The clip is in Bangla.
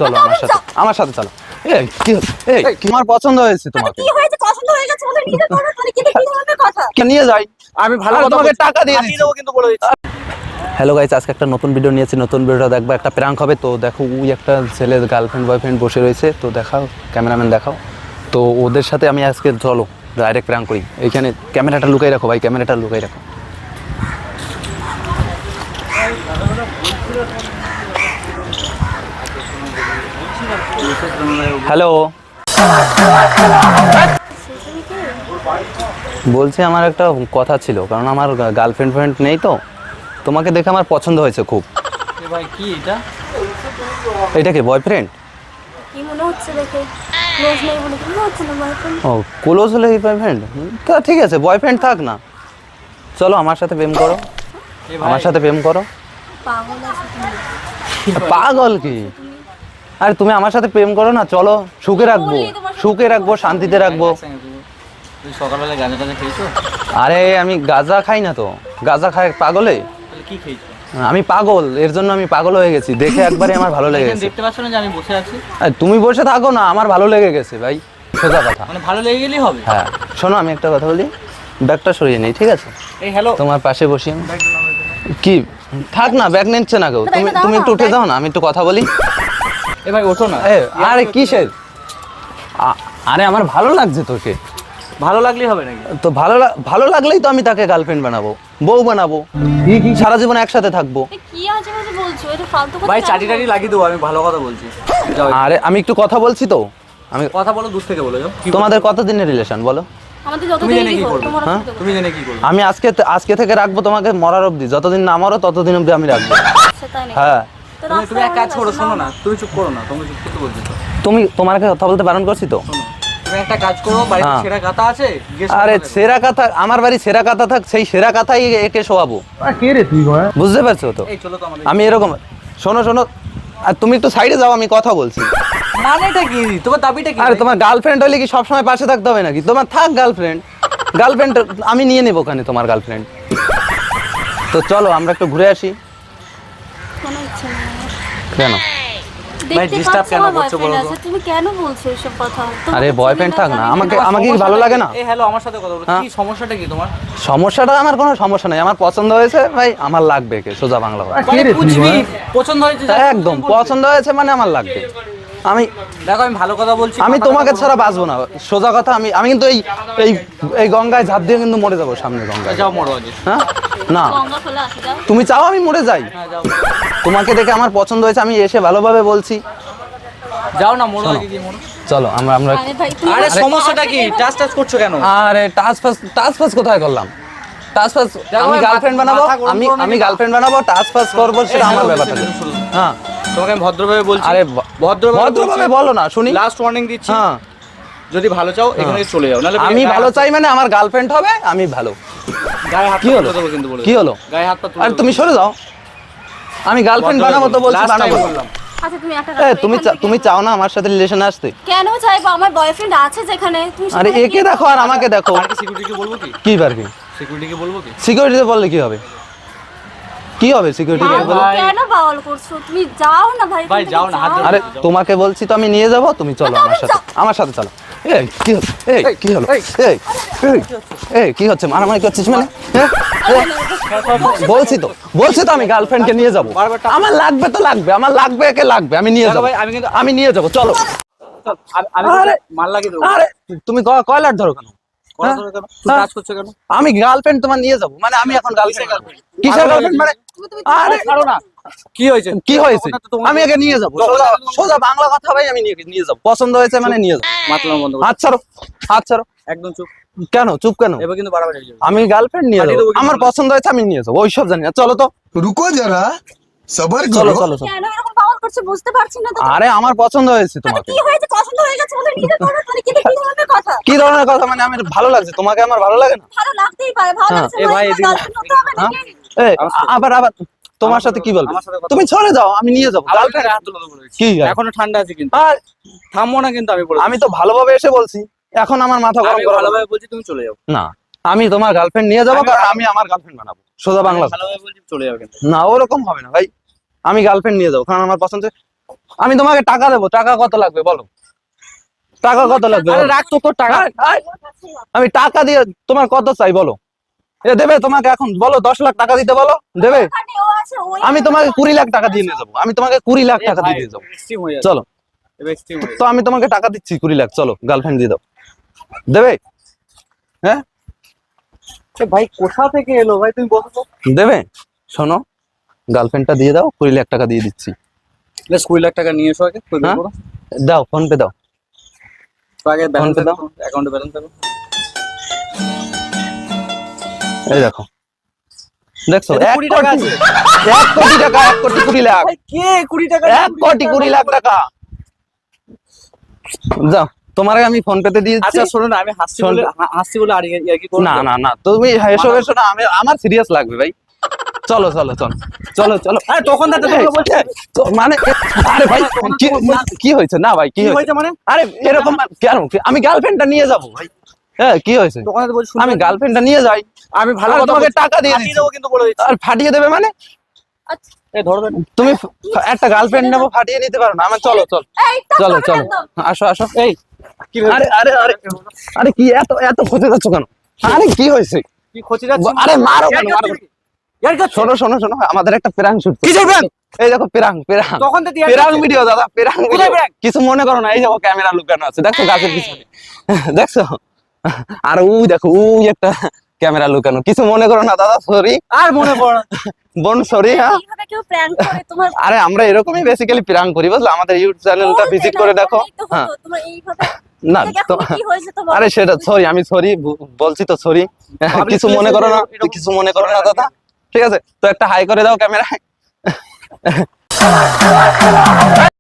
চলো আমার সাথে চলো। এই কি তোমার পছন্দ হয়েছে? তোমাকে কি হয়েছে? পছন্দ হয়ে গেছে বলে নিজে করো, তাহলে কি ধরনের কথা? নিয়ে যাই, আমি ভালো কথা তোমাকে বলছি, টাকা দিয়ে দিচ্ছি কিন্তু বলে দিচ্ছি। হ্যালো গাইস, আজকে একটা নতুন ভিডিও নিয়েছি। নতুন ভিডিওটা দেখবো, একটা প্র্যাঙ্ক হবে। তো দেখো, ওই একটা ছেলে গার্লফ্রেন্ড বয়ফ্রেন্ড বসে রয়েছে। তো দেখাও, ক্যামেরাম্যান দেখাও। তো ওদের সাথে আমি আজকে চলো ডাইরেক্ট প্র্যাঙ্ক করি। এইখানে ক্যামেরাটা লুকাই রাখো ভাই, ক্যামেরাটা লুকাই রাখো। হ্যালো, বলছি আমার একটা কথা ছিল, কারণ আমার গার্লফ্রেন্ড ফ্রেন্ড নেই। তো তোমাকে দেখে আমার পছন্দ হয়েছে খুব। ভাই কি এটা? এটা কি বয়ফ্রেন্ড? কি মনে হচ্ছে দেখে? ক্লোজ নেই বলে কি মনে হচ্ছে না বয়ফ্রেন্ড? ও, ক্লোজ হলে বয়ফ্রেন্ড? তা ঠিক আছে, বয়ফ্রেন্ড থাক না। চলো আমার সাথে প্রেম করো, আমার সাথে প্রেম করো। পাগল আছে তুমি? পাগল কি? আরে তুমি আমার সাথে প্রেম করো না, চলো। সুখে রাখবো, সুখে রাখবো, শান্তিতে রাখবো। তুই সকালবেলা গাঁজা টাজা খেয়েছো? আরে আমি গাঁজা খাই না তো। গাঁজা খাই পাগলে? তাহলে কি খেয়েছো? আমি পাগল, এর জন্য আমি পাগল হয়ে গেছি। দেখে একবারে আমার ভালো লেগে গেছে। দেখতে পাচ্ছ না যে আমি বসে আছি? তুমি বসে থাকো না, আমার ভালো লেগে গেছে ভাই, সোজা কথা। মানে ভালো লেগে গেলেই হবে? হ্যাঁ শোনো, আমি একটা কথা বলি, ব্যাগটা সরিয়ে নেই, ঠিক আছে? এই হ্যালো, তোমার পাশে বসি আমি। কি থাক না, ব্যাগ নিচ্ছে না কেউ। তুমি তুমি একটু উঠে যাও না, আমি একটু কথা বলি। এ ভাই ওঠো না। আরে কিসের? আরে আমার ভালো লাগছে তোকে। ভালো লাগলেই হবে নাকি? তো ভালো লাগলেই তো আমি তাকে গার্লফ্রেন্ড বানাবো, বউ বানাবো, সারা জীবন একসাথে থাকবো। কি আজে বাজে বলছো? এটা ফালতু কথা। ভাই চাটি টাটি লাগিয়ে দেবো, আমি ভালো কথা বলছি। যাও, আরে আমি একটু কথা বলছি তো। আমি কথা বলো, দূর থেকে বলে যাও। তোমাদের কতদিনের রিলেশন বলো? আমাদের যত তুমি দিন জেনে কি কি করো করবে? তোমার হ্যাঁ? তুমি জেনে কি করবে? আমি আজকে থেকে রাখবো তোমাকে মরার অবধি। যতদিন না মরো ততদিন অবধি আমি রাখবো। সেটাই নাকি? হ্যাঁ, তো তুমি এক কাজ করো, শোনো না, তুমি চুপ করো না, তুমি চুপ করতে বলছি তো। তোমাকে কথা বলতে বারণ করছি তো। শোনো, তুমি একটা কাজ করো, বাড়িতে হ্যাঁ। ছেঁড়া কাঁথা আছে, গিয়ে আরে শোয়াবে। সেরা কথা, আমার বাড়ি সেরা কথা থাক, সেই সেরা কথাই একে শোয়াবো। কে রে তুই ভাই? বুঝতে পারছো তো? এই চলো তো আমাদের। আমি এরকম, শোনো শোনো, আর তুমি একটু সাইডে যাও, আমি কথা বলছি। মানেটা কি? তোমার দাবিটা কি? আরে তোমার গার্লফ্রেন্ড হলে কি সবসময় পাশে থাকতে হবে নাকি? তোমার থাক গার্লফ্রেন্ড, আমি নিয়ে নেবো ওখানে তোমার গার্লফ্রেন্ড। তো চলো আমরা একটু ঘুরে আসি। কোনো ইচ্ছে নেই আমার। কেন? ভাই, দেখতে disturb পাচ্ছ কেন আমার করছো বলো boyfriend তো? আছে, তুমি কেন বলছো এসব কথা? তোমার আরে তো বয়ফ্রেন্ড চিনি থাক না, জানি আমাকে কি ভালো লাগে না? এই হ্যালো, আমার সাথে কথা বলো। হ্যাঁ। কি সমস্যাটা কি তোমার? সমস্যাটা, আমার কোনো সমস্যা নেই। আমার পছন্দ হয়েছে ভাই, আমার লাগবে কে, সোজা বাংলা কথা। কে রে তুই বুঝবি, ভাই? পছন্দ হয়েছে যা, একদম তুমি বলবে। পছন্দ হয়েছে মানে আমার লাগবে। আমি দেখো, আমি ভালো কথা বলছি। আমি মাথা তোমাকে ব্যথা ছাড়া করবে বাঁচবো না, সোজা কথা। আমি কিন্তু এই এই এই গঙ্গায় ঝাঁপ দিয়ে কিন্তু মরে যাবো, সামনে না। গঙ্গায়। যাও মরো আগে। হ্যাঁ না, গঙ্গা খোলা আছে যাও। তুমি চাও আমি মরে যাই? হ্যাঁ যাও, তোমাকে দেখে আমার পছন্দ হয়েছে, আমি এসে ভালোভাবে বলছি। যাও না, মরো আগে, গিয়ে মরো। চলো আমরা আরে ভাই তুমি আরে সমস্যাটা কি? টাচ করছো কেন? আরে টাচ ফাস কোথায় করলাম? টাচ ফাস দেখো আমি ভাই, গার্লফ্রেন্ড বানাবো, মাথা গরম করো না আমি কিন্তু। গার্লফ্রেন্ড বানাবো, টাচ ফাস করবো, সেটা আমার ব্যাপারটা। হ্যাঁ, তোমাকে আমি ভদ্রভাবে বলছি। আরে ভদ্রভাবে বলো না, শুনি। লাস্ট ওয়ার্নিং দিচ্ছি। হ্যাঁ, যদি ভালো চাও এখানে থেকে চলে যাও, নাহলে আমি ভালো চাই মানে আমার গার্লফ্রেন্ড হবে, আমি ভালো। গায়ে হাত কি হলো? তুলে দেবো কিন্তু বলে কি দিলাম। হলো? গায়ে হাত পা তুলে আরে দেবো। তুমি সরে যাও, আমি গার্লফ্রেন্ড বানাবো তো বলছি, Last time বানাবো। বললাম। আচ্ছা তুমি একটা তুমি চাও না আমার সাথে রিলেশনে আসতে? কেন চাইবো? আমার বয়ফ্রেন্ড আছে যেখানে, তুমি আরে সেখানে একে কি দেখো আর আমাকে দেখো। আর কি সিকিউরিটিকে বলবো কি? কি পারবি? সিকিউরিটিকে বলবো কি? সিকিউরিটিতে বললে কি হবে? কি হবে সিকিউরিটি বাউল বলে? ভাই। কেন বাউল করছো? তুমি যাও না ভাই, ভাই, তুমি যাও না, হাত ধরে আরে তোমাকে বলছি তো, আমি নিয়ে যাবো, তুমি চলো আমার সাথে চলো। এই কি হলো? কি হলো? কি হচ্ছে? মারামারি করছিস মানে? হ্যাঁ? বলছি তো আমি গার্লফ্রেন্ডকে নিয়ে যাবো। আমার লাগবে তো লাগবে, আমার লাগবে, একে লাগবে, আমি নিয়ে দেখো যাবো। ভাই, আমি কিন্তু আমি নিয়ে যাবো, চলো। আমি আরে, মাল লাগিয়ে দেবো। আরে তুমি কয়লার ধরো কেন? কথা ধরে কেন? তুমি হ্যাঁ? কাজ করছো কেন? আমি গার্লফ্রেন্ড তোমার নিয়ে যাবো মানে আমি এখন গার্লফ্রেন্ড। কিসের গার্লফ্রেন্ড মানে? আরে ছাড়ো না। কি হয়েছে? কি হয়েছে? আমি একে নিয়ে যাবো, সোজা বাংলা কথা ভাই, আমি নিয়ে যাবো। পছন্দ হয়েছে মানে নিয়ে যাবো। মাতলাম বন্ধ করো। হাত ছাড়ো, হাত ছাড়ো। একদম চুপ। কেন চুপ কেন? এবার কিন্তু বাড়াবাড়ি হয়ে যাবে। আমি গার্লফ্রেন্ড নিয়ে পাঠিয়ে যাবো, দেবো কিন্তু আমার বলে। পছন্দ হয়েছে আমি নিয়ে যাবো, ওইসব জানি না। চলো তো, रुको जरा सबर চলো करो। চলো চলো। কেন এরকম বাউল করছো বুঝতে পারছি না তো। আরে আমার পছন্দ হয়েছে তাহলে তোমাকে। কি হয়েছে? পছন্দ হয়ে গেছে বলে নিজে করো, তাহলে কি ধরনের কথা? কি ধরনের কথা মানে? আমার ভালো লাগছে, তোমাকে আমার ভালো লাগে না? ভালো লাগতেই পারে, ভালো হ্যাঁ। লাগছে এ ভাই, মানে এদিকে- গার্লফ্রেন্ড হতে হবে হ্যাঁ? নাকি? এই, আবার তোমার সাথে কি বলবো? আমার সাথে কথা তুমি চলে যাও, আমি নিয়ে যাবো গার্লফ্রেন্ড গার্লফ্রেন্ড। হাত তুলে দেবো বলেছি। কি গায়ে? এখনো ঠান্ডা আছে কিন্তু। আর থামবো না কিন্তু, আমি বলে আমি তো ভালোভাবে এসে বলছি, এখন আমার মাথা গরম আমি করো না। ভালোভাবে বলছি, তুমি চলে যাও। না, আমি তোমার গার্লফ্রেন্ড নিয়ে যাবো, কারণ আমি আমার গার্লফ্রেন্ড বানাবো, সোজা বাংলা। আমি ভালোভাবে বলছি, চলে যাও কিন্তু। না ওরকম হবে না ভাই, আমি গার্লফ্রেন্ড নিয়ে যাবো কারণ আমার পছন্দ। আমি তোমাকে টাকা দেবো, টাকা কত লাগবে বলো, টাকা কত লাগবে আরে বলো? রাখ তো তোর টাকা। আমি টাকা দিয়ে তোমার কত চাই বলো? এ দেবে তোমাকে এখন বলো, 10 লাখ টাকা দিতে বলো, দেবে? ওখানে ও আছে, ওই আমি তোমাকে 20 লাখ টাকা দিয়ে নিয়ে যাবো, আমি তোমাকে 20 লাখ টাকা দিয়ে নিয়ে যাবো, এক্সট্রিম হয়ে যাচ্ছে, চলো। এক্সট্রিম হয়ে তো আমি তোমাকে টাকা দিচ্ছি 20 লাখ, চলো গার্লফ্রেন্ড দিয়ে দাও, দেবে? হ্যাঁ যাচ্ছে। ভাই কোথা থেকে এলো ভাই, তুমি বলো তো। দেবে? শোনো, গার্লফ্রেন্ডটা দিয়ে দাও, 20 লাখ টাকা দিয়ে দিচ্ছি। বেশ 20 লাখ টাকা নিয়ে এসো আগে, কই বের হ্যাঁ? করো। দাও, ফোন পে দাও। তো আগে ব্যালেন্স পে দাও। দাও, অ্যাকাউন্টে ব্যালেন্স দাও। এই দেখো, দেখছো, এতে 1 20 টাকা আছে। কোটি টাকা, 1 কোটি 20 লাখ, ভাই কে 20 টাকা 1 কোটি 20 লাখ টাকা। যাও, তোমার আমি ফোন পেতে দিয়ে দিচ্ছি। আচ্ছা শোনো না, আমি হাসছি শোন। বলে হাসছি বলে আর কি করব না না না, তুমি হেসো হেসো না, আমার সিরিয়াস লাগবে ভাই। চলো চলো চলো চলো চলো। আরে তখন তো তোকে বলছি তো মানে আরে ভাই কি হয়েছে? না ভাই কি কি হয়েছে? হয়েছে মানে, আরে এরকম কেন? আমি গার্লফ্রেন্ডটা নিয়ে যাবো ভাই। হ্যাঁ কি হয়েছে? তখন তো বলছি আমি গার্লফ্রেন্ডটা নিয়ে যাই, আমি ভালো আর কথা তোমাকে বলছি, টাকা দিয়ে ফাটিয়ে দিচ্ছি। দেবো কিন্তু বলে দিচ্ছি। আর ফাটিয়ে দেবে মানে? আচ্ছা, এই ধরো ধরো। তুমি একটা গার্লফ্রেন্ড নেবো, ফাটিয়ে নিতে পারো না? আমার চলো চলো এই তো চলো করবে চলো, একদম। আসো আসো। এই কি হয়েছে? আরে আরে আরে আরে কি এত এত খোঁজে যাচ্ছ কেন? আরে কি হয়েছে? কি খোঁচে যাচ্ছে? আরে মারো কেন, মারো কেন? ইয়ার কাছে শোনো শোনো শোনো, আমাদের একটা প্রাঙ্ক শুট। কিসের prank? এই দেখো প্রাঙ্ক প্রাঙ্ক তখন তো দিয়া প্রাঙ্ক ভিডিও দাদা, প্রাঙ্ক কোথায় ভিডিও। prank? কিছু মনে করো না, এই দেখো ক্যামেরা লুকানো আছে, দেখছো গাছের পিছনে, দেখছো? আর ওই দেখো ওই একটা ক্যামেরা লুকানো, কিছু মনে করো না দাদা, সরি আর মনে পড়ে না। বোন, সরি। হ্যাঁ এইভাবে কেউ প্র্যাঙ্ক করে তোমার আরে আমরা এরকমই বেসিক্যালি প্রাঙ্ক করি, বুঝলে? আমাদের ইউটিউব চ্যানেলটা ভিজিট করে দেখো। হ্যাঁ তোমার এইভাবে না তো, কি হয়েছে তোমার? আরে সেটা সরি, আমি সরি বলছি তো, সরি। কিছু মনে করো না, কিছু মনে করো না দাদা, ঠিক আছে? তো একটা হাই করে দাও ক্যামেরায়।